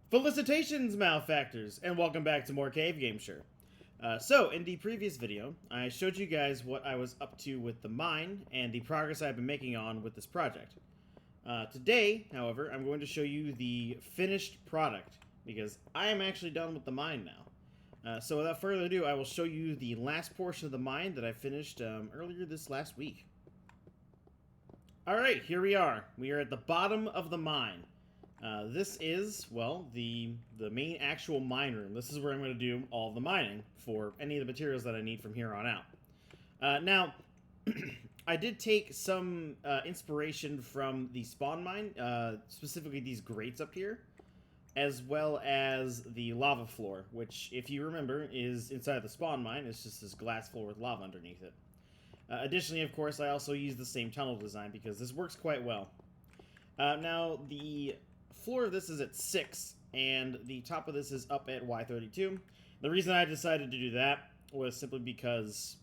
Felicitations, malefactors, and welcome back to more Cave Gameshire. So, in the previous video, I showed you guys what I was up to with the mine and the progress I've been making on with this project. Today, however, I'm going to show you the finished product, because I am actually done with the mine now. So without further ado, I will show you the last portion of the mine that I finished earlier this last week. Alright, here we are. We are at the bottom of the mine. This is, well, the main actual mine room. This is where I'm going to do all the mining for any of the materials that I need from here on out. Now, I did take some inspiration from the spawn mine, specifically these grates up here, as well as the lava floor, which, if you remember, is inside the spawn mine. It's just this glass floor with lava underneath it. Additionally, of course, I also used the same tunnel design because this works quite well. Now, the floor of this is at 6, and the top of this is up at Y32. The reason I decided to do that was simply because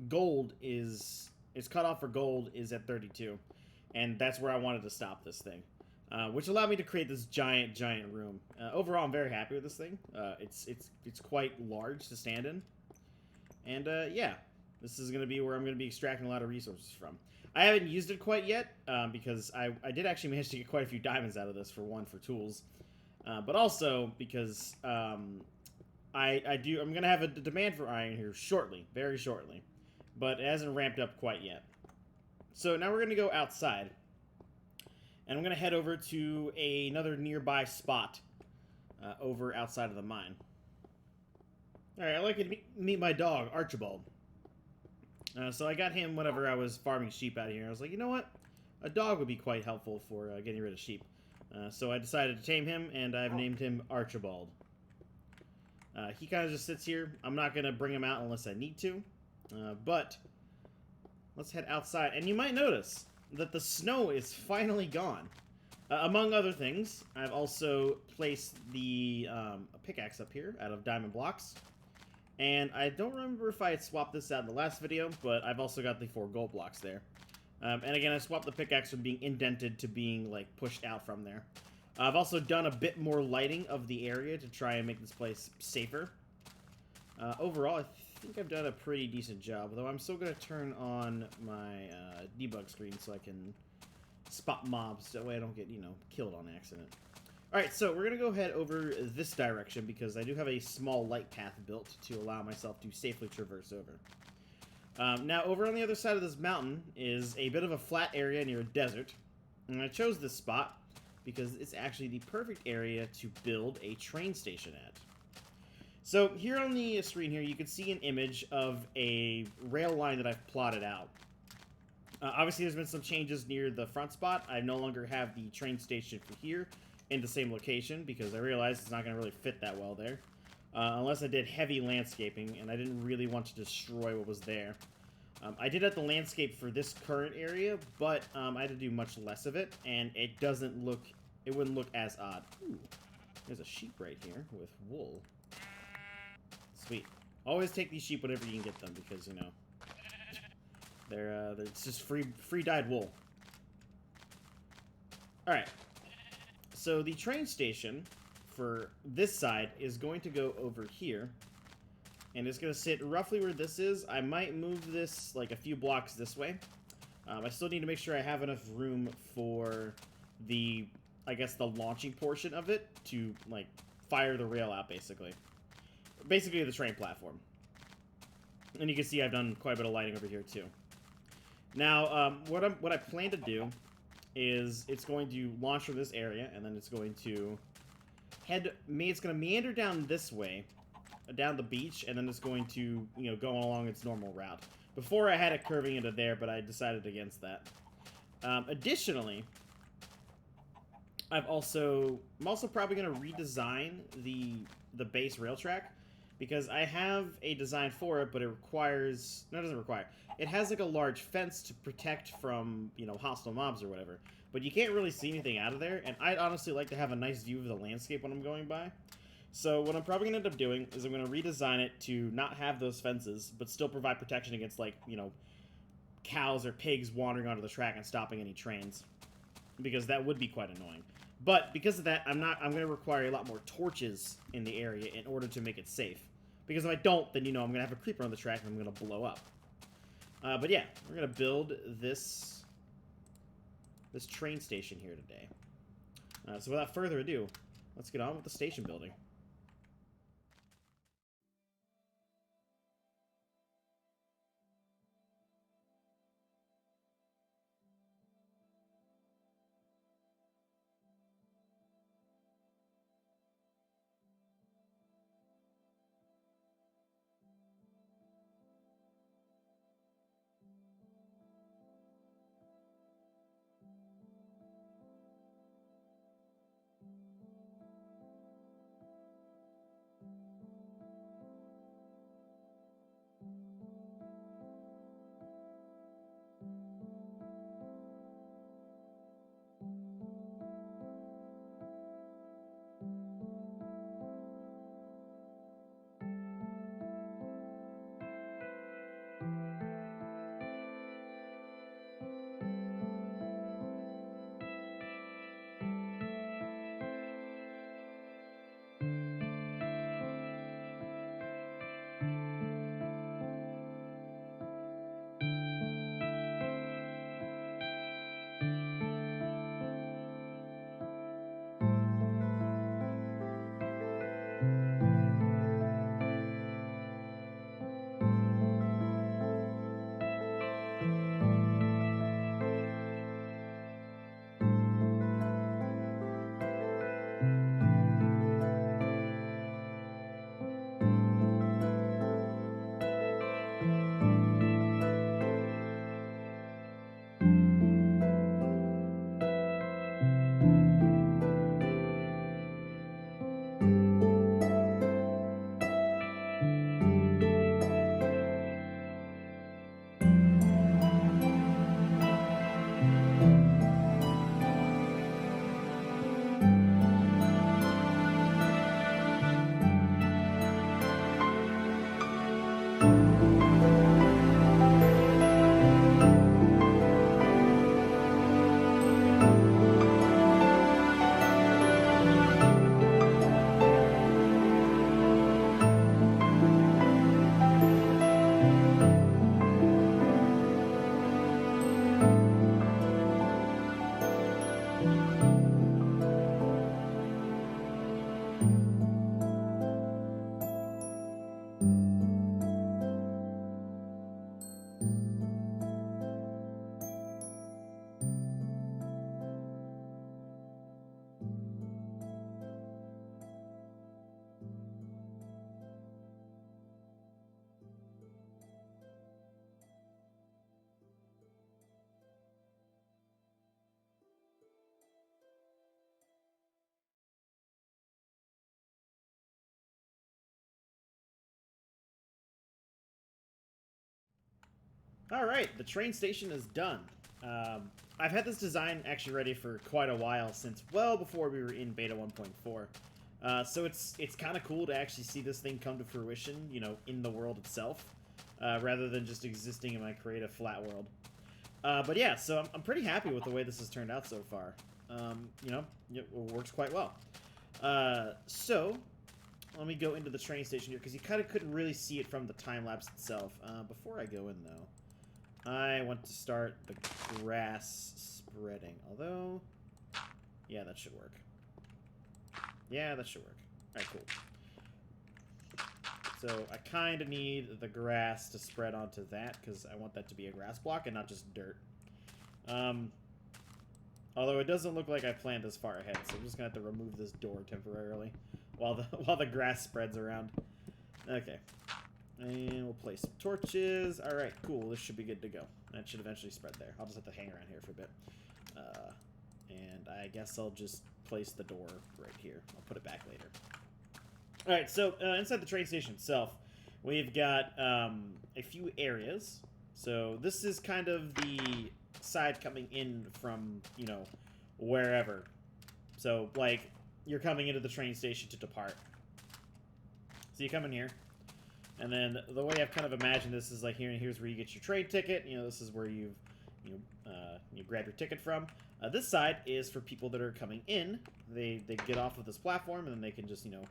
gold is cutoff for gold is at 32, and that's where I wanted to stop this thing, which allowed me to create this giant room. Overall, I'm very happy with this thing. It's quite large to stand in, and yeah, this is going to be where I'm going to be extracting a lot of resources from. I haven't used it quite yet, because I did actually manage to get quite a few diamonds out of this, for tools. But also because I'm going to have a demand for iron here shortly, very shortly. But it hasn't ramped up quite yet. So now we're going to go outside. And I'm going to head over to another nearby spot over outside of the mine. Alright, I'd like you to meet my dog, Archibald. So I got him whenever I was farming sheep out here. I was like, you know what? A dog would be quite helpful for getting rid of sheep. So I decided to tame him, and I've named him Archibald. He kind of just sits here. I'm not going to bring him out unless I need to. But let's head outside. And you might notice that the snow is finally gone. Among other things, I've also placed the pickaxe up here out of diamond blocks. And I don't remember if I had swapped this out in the last video, but I've also got the 4 gold blocks there. And again, I swapped the pickaxe from being indented to being, like, pushed out from there. I've also done a bit more lighting of the area to try and make this place safer. Overall, I think I've done a pretty decent job, though I'm still going to turn on my debug screen so I can spot mobs, that way I don't get, killed on accident. Alright, so we're going to go ahead over this direction because I do have a small light path built to allow myself to safely traverse over. Now, over on the other side of this mountain is a bit of a flat area near a desert. And I chose this spot because it's actually the perfect area to build a train station at. So, here on the screen here, you can see an image of a rail line that I've plotted out. Obviously, there's been some changes near the front spot. I no longer have the train station for here in the same location because I realized it's not going to really fit that well there. Unless I did heavy landscaping, and I didn't really want to destroy what was there. I did have the landscape for this current area, but I had to do much less of it, and it wouldn't look as odd. Ooh, there's a sheep right here with wool. Sweet. Always take these sheep whenever you can get them, because, it's just free dyed wool. Alright. So the train station for this side is going to go over here, and it's going to sit roughly where this is. I might move this like a few blocks this way. I still need to make sure I have enough room for the, I guess, the launching portion of it to, like, fire the rail out, basically. Basically the train platform. And you can see I've done quite a bit of lighting over here, too. Now, what I plan to do is it's going to launch from this area, and then it's going to meander down this way, down the beach, and then it's going to, go along its normal route. Before I had it curving into there, but I decided against that. Additionally, I'm also probably going to redesign the base rail track, because I have a design for it, but it requires... No, it doesn't require. It has, like, a large fence to protect from, hostile mobs or whatever. But you can't really see anything out of there, and I'd honestly like to have a nice view of the landscape when I'm going by. So what I'm probably going to end up doing is I'm going to redesign it to not have those fences, but still provide protection against, like, cows or pigs wandering onto the track and stopping any trains. Because that would be quite annoying. But because of that, I'm going to require a lot more torches in the area in order to make it safe. Because if I don't, then, you know, I'm going to have a creeper on the track and I'm going to blow up. But yeah, we're going to build this train station here today. So without further ado, let's get on with the station building. Alright, the train station is done. I've had this design actually ready for quite a while, since well before we were in beta 1.4. So it's kind of cool to actually see this thing come to fruition, you know, in the world itself, rather than just existing in my creative flat world. But yeah, so I'm pretty happy with the way this has turned out so far. You know, it works quite well. So, let me go into the train station here, because you kind of couldn't really see it from the time-lapse itself. Before I go in, though, I want to start the grass spreading. Although, yeah, that should work. Yeah, that should work. Alright, cool. So, I kind of need the grass to spread onto that, because I want that to be a grass block and not just dirt. Although it doesn't look like I planned this far ahead, so I'm just going to have to remove this door temporarily while the grass spreads around. Okay. And we'll place some torches. Alright, cool. This should be good to go. That should eventually spread there. I'll just have to hang around here for a bit. And I guess I'll just place the door right here. I'll put it back later. Alright, so inside the train station itself, we've got a few areas. So this is kind of the side coming in from, you know, wherever. So, like, you're coming into the train station to depart. So you come in here. And then the way I've kind of imagined this is like here's where you get your train ticket. You know, this is where you grab your ticket from. This side is for people that are coming in. They get off of this platform, and then they can just, you know,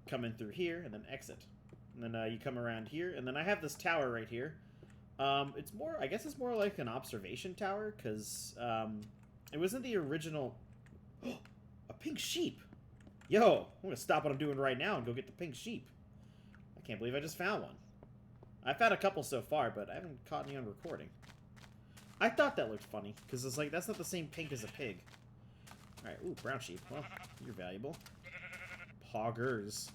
come in through here and then exit. And then you come around here, and then I have this tower right here. It's more, I guess it's more like an observation tower, because it wasn't the original... a pink sheep! Yo, I'm going to stop what I'm doing right now and go get the pink sheep. I can't believe I just found one. I've found a couple so far, but I haven't caught any on recording. I thought that looked funny, because it's like, that's not the same pink as a pig. Alright, ooh, brown sheep. Well, you're valuable. Poggers.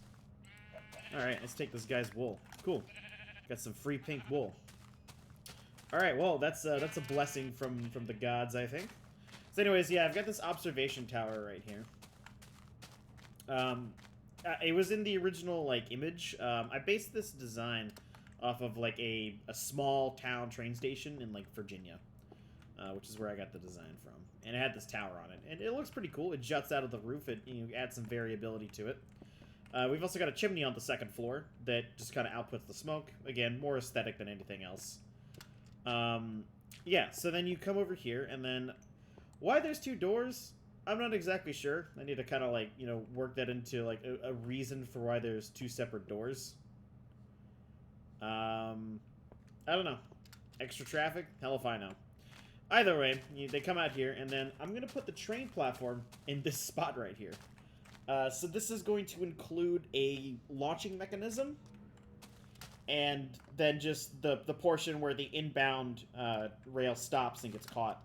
Alright, let's take this guy's wool. Cool. Got some free pink wool. Alright, well, that's a blessing from the gods, I think. So anyways, yeah, I've got this observation tower right here. It was in the original, like, image. I based this design off of, like, a small town train station in, like, Virginia. Which is where I got the design from. And it had this tower on it. And it looks pretty cool. It juts out of the roof. It, you know, adds some variability to it. We've also got a chimney on the second floor that just kind of outputs the smoke. Again, more aesthetic than anything else. Yeah, so then you come over here, and then... Why there's two doors? I'm not exactly sure. I need to kind of, like, you know, work that into, like, a reason for why there's two separate doors. I don't know. Extra traffic? Hell if I know. Either way, they come out here, and then I'm going to put the train platform in this spot right here. So this is going to include a launching mechanism, and then just the portion where the inbound rail stops and gets caught.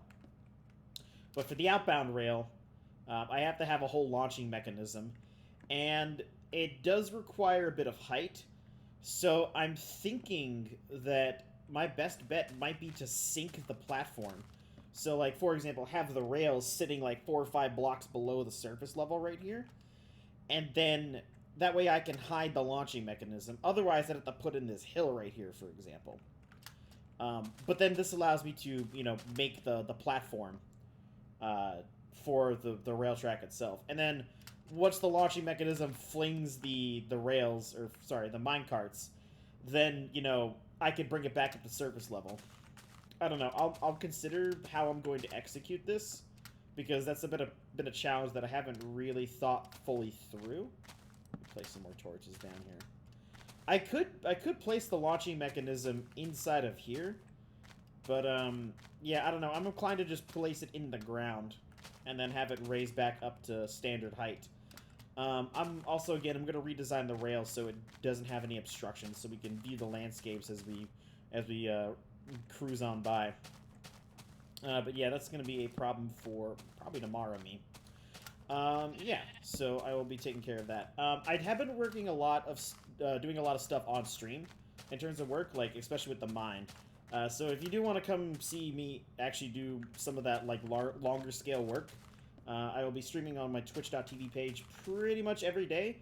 But for the outbound rail, I have to have a whole launching mechanism, and it does require a bit of height, so I'm thinking that my best bet might be to sink the platform. So, like, for example, have the rails sitting, like, 4 or 5 blocks below the surface level right here. And then, that way I can hide the launching mechanism. Otherwise, I'd have to put in this hill right here, for example. But then this allows me to, you know, make the platform for the rail track itself. And then, once the launching mechanism flings the rails, or, sorry, the minecarts, then, you know... I could bring it back up to surface level. I don't know. I'll consider how I'm going to execute this, because that's been a challenge that I haven't really thought fully through. Place some more torches down here. I could place the launching mechanism inside of here, but yeah, I don't know. I'm inclined to just place it in the ground and then have it raised back up to standard height. I'm also, again, I'm going to redesign the rail so it doesn't have any obstructions, so we can view the landscapes as we cruise on by. But yeah, that's going to be a problem for probably tomorrow, me. Yeah, so I will be taking care of that. I have been working a lot of, doing a lot of stuff on stream in terms of work, like, especially with the mine. So if you do want to come see me actually do some of that, like, longer scale work, I will be streaming on my twitch.tv page pretty much every day,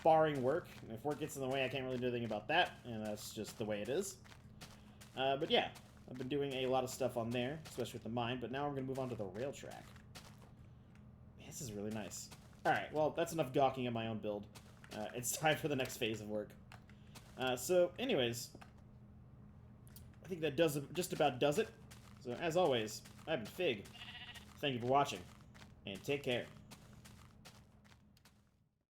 barring work. If work gets in the way, I can't really do anything about that, and that's just the way it is. But yeah, I've been doing a lot of stuff on there, especially with the mine, but now we're going to move on to the rail track. Man, this is really nice. Alright, well, that's enough gawking at my own build. It's time for the next phase of work. So, anyways, I think that just about does it. So, as always, I've been Fig. Thank you for watching. And take care.